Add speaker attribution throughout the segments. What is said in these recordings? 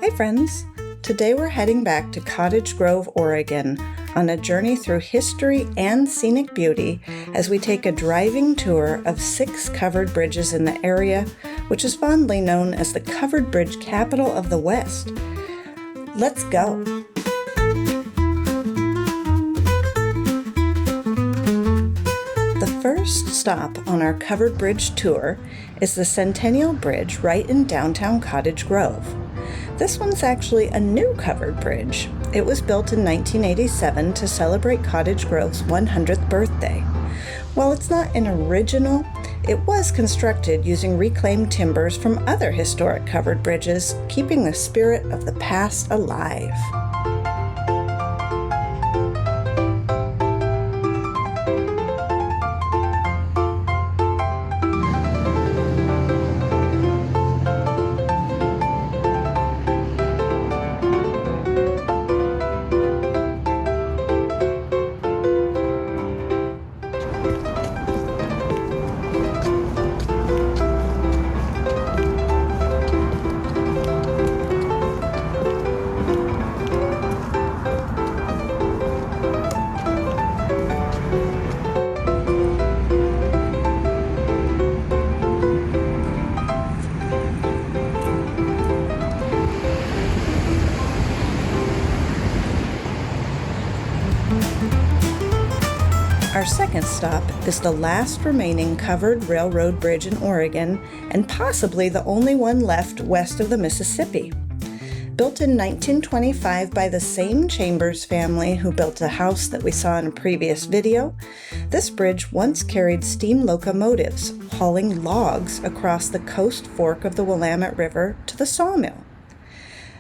Speaker 1: Hey friends! Today we're heading back to Cottage Grove, Oregon on a journey through history and scenic beauty as we take a driving tour of 6 covered bridges in the area, which is fondly known as the covered bridge capital of the West. Let's go! The first stop on our covered bridge tour is the Centennial Bridge right in downtown Cottage Grove. This one's actually a new covered bridge. It was built in 1987 to celebrate Cottage Grove's 100th birthday. While it's not an original, it was constructed using reclaimed timbers from other historic covered bridges, keeping the spirit of the past alive. Our second stop is the last remaining covered railroad bridge in Oregon, and possibly the only one left west of the Mississippi. Built in 1925 by the same Chambers family who built a house that we saw in a previous video, this bridge once carried steam locomotives hauling logs across the coast fork of the Willamette River to the sawmill.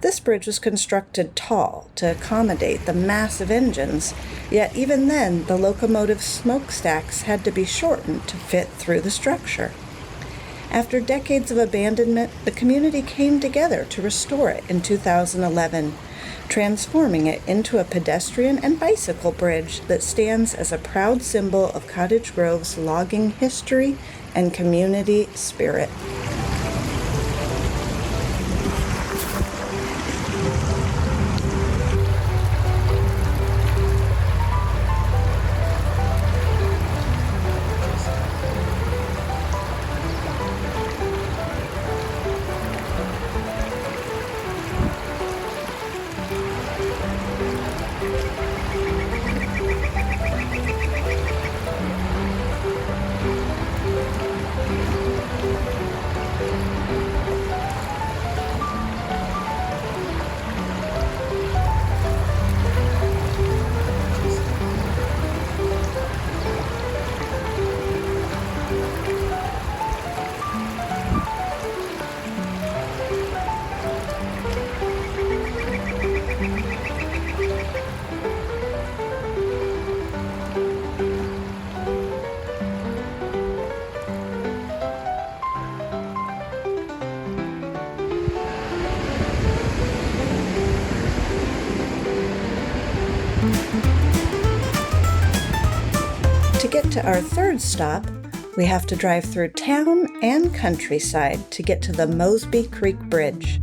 Speaker 1: This bridge was constructed tall to accommodate the massive engines, yet even then the locomotive smokestacks had to be shortened to fit through the structure. After decades of abandonment, the community came together to restore it in 2011, transforming it into a pedestrian and bicycle bridge that stands as a proud symbol of Cottage Grove's logging history and community spirit. To get to our third stop, we have to drive through town and countryside to get to the Mosby Creek Bridge.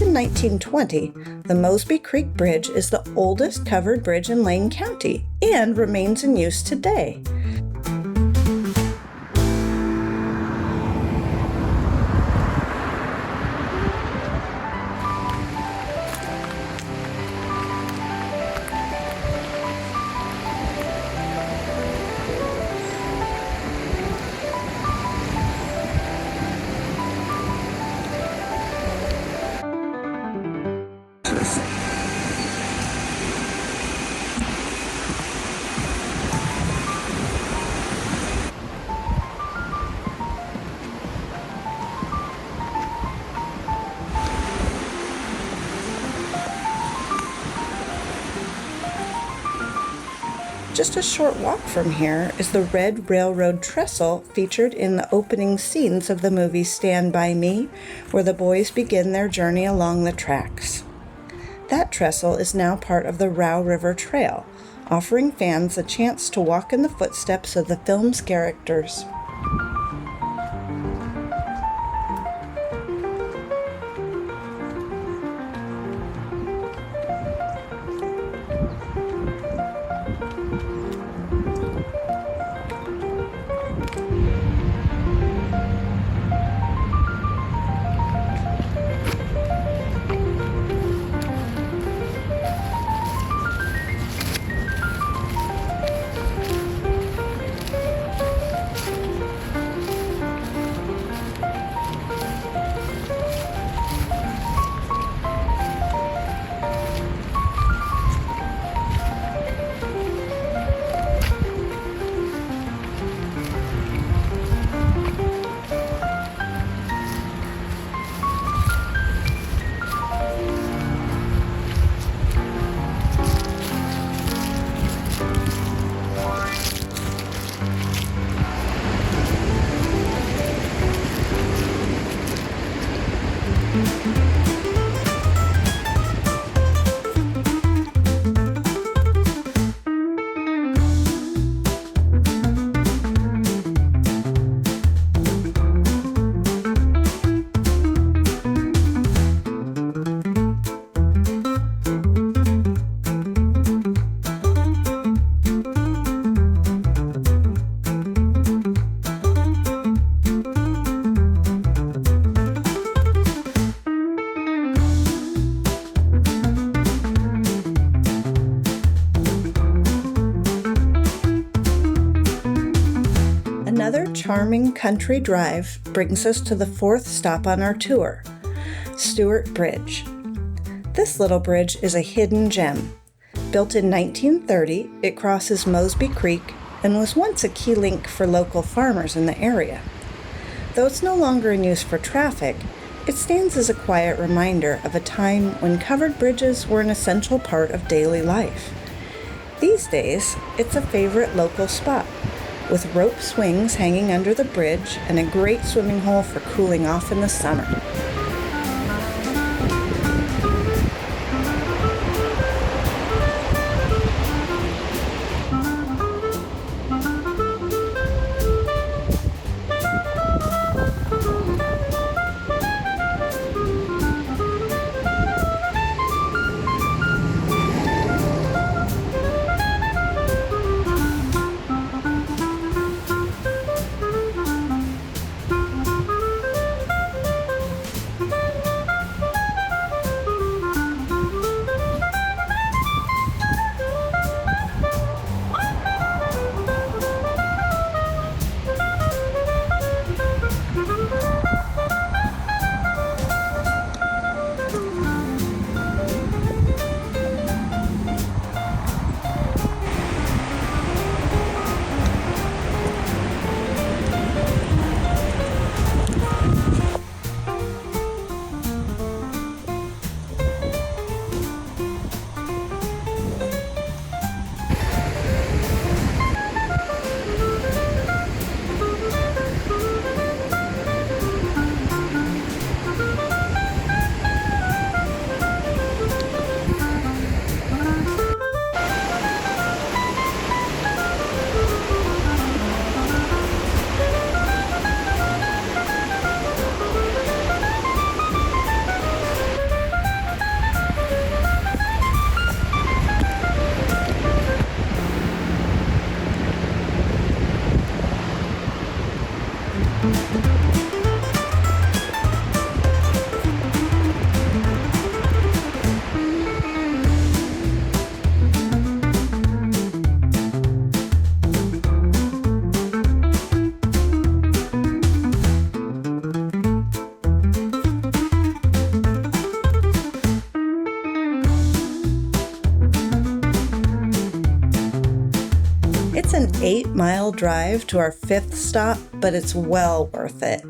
Speaker 1: In 1920, the Mosby Creek Bridge is the oldest covered bridge in Lane County and remains in use today. Just a short walk from here is the red railroad trestle featured in the opening scenes of the movie Stand By Me, where the boys begin their journey along the tracks. That trestle is now part of the Row River Trail, offering fans a chance to walk in the footsteps of the film's characters. Another charming country drive brings us to the fourth stop on our tour, Stewart Bridge. This little bridge is a hidden gem. Built in 1930, it crosses Mosby Creek and was once a key link for local farmers in the area. Though it's no longer in use for traffic, it stands as a quiet reminder of a time when covered bridges were an essential part of daily life. These days, it's a favorite local spot, with rope swings hanging under the bridge and a great swimming hole for cooling off in the summer. It's an 8-mile drive to our fifth stop, but it's well worth it.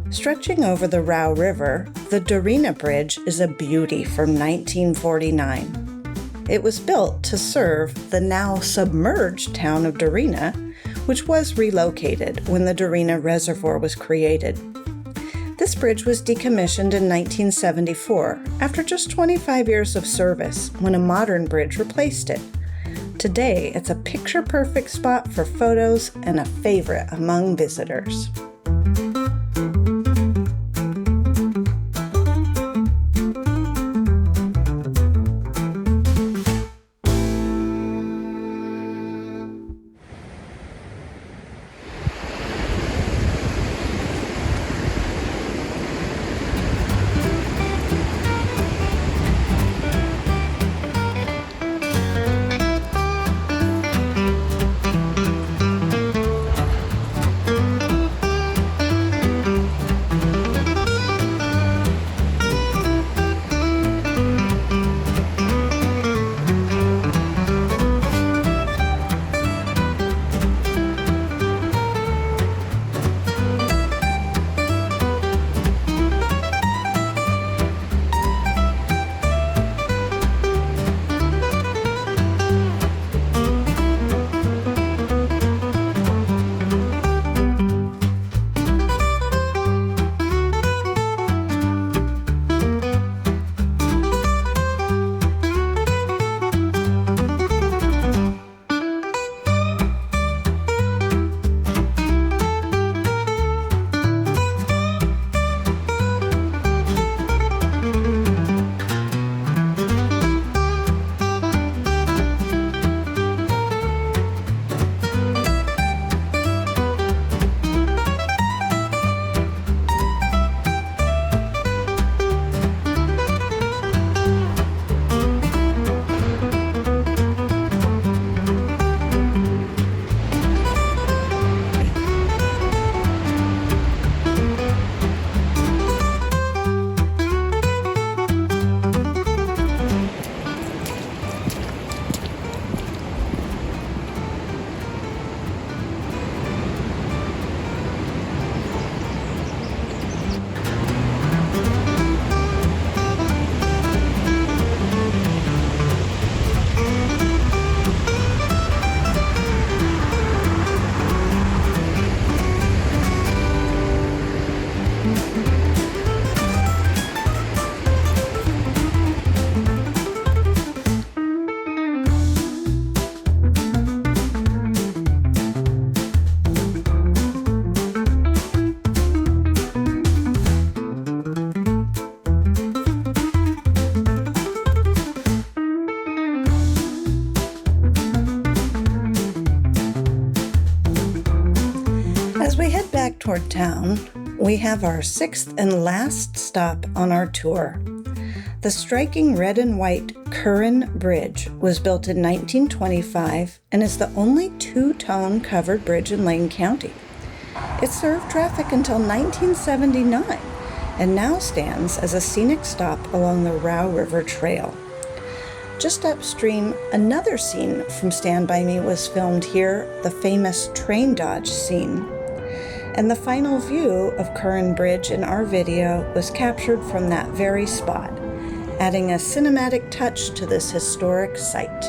Speaker 1: Stretching over the Row River, the Dorena Bridge is a beauty from 1949. It was built to serve the now submerged town of Darina, which was relocated when the Darina Reservoir was created. This bridge was decommissioned in 1974 after just 25 years of service when a modern bridge replaced it. Today, it's a picture-perfect spot for photos and a favorite among visitors. Toward town, we have our sixth and last stop on our tour. The striking red and white Curran Bridge was built in 1925 and is the only two-tone covered bridge in Lane County. It served traffic until 1979 and now stands as a scenic stop along the Row River Trail. Just upstream, another scene from Stand By Me was filmed here, the famous train dodge scene. And the final view of Curran Bridge in our video was captured from that very spot, adding a cinematic touch to this historic site.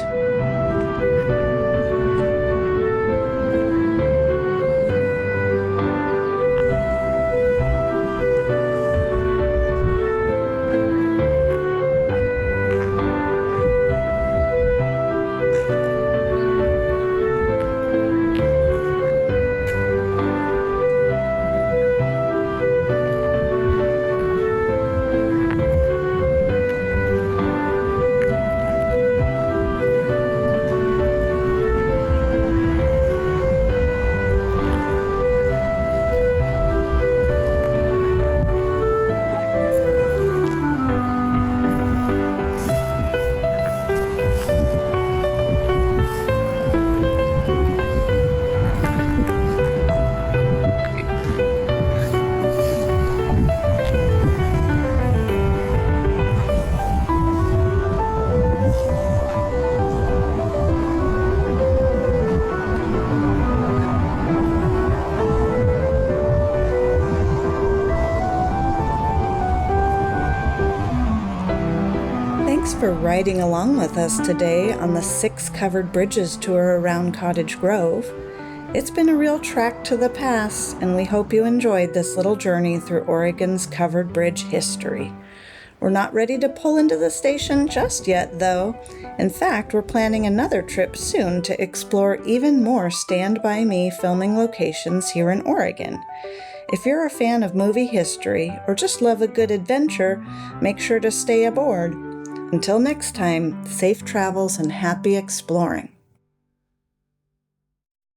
Speaker 1: for riding along with us today on the 6 Covered Bridges tour around Cottage Grove. It's been a real trek to the past, and we hope you enjoyed this little journey through Oregon's covered bridge history. We're not ready to pull into the station just yet, though. In fact, we're planning another trip soon to explore even more Stand By Me filming locations here in Oregon. If you're a fan of movie history or just love a good adventure, make sure to stay aboard. Until next time, safe travels and happy exploring.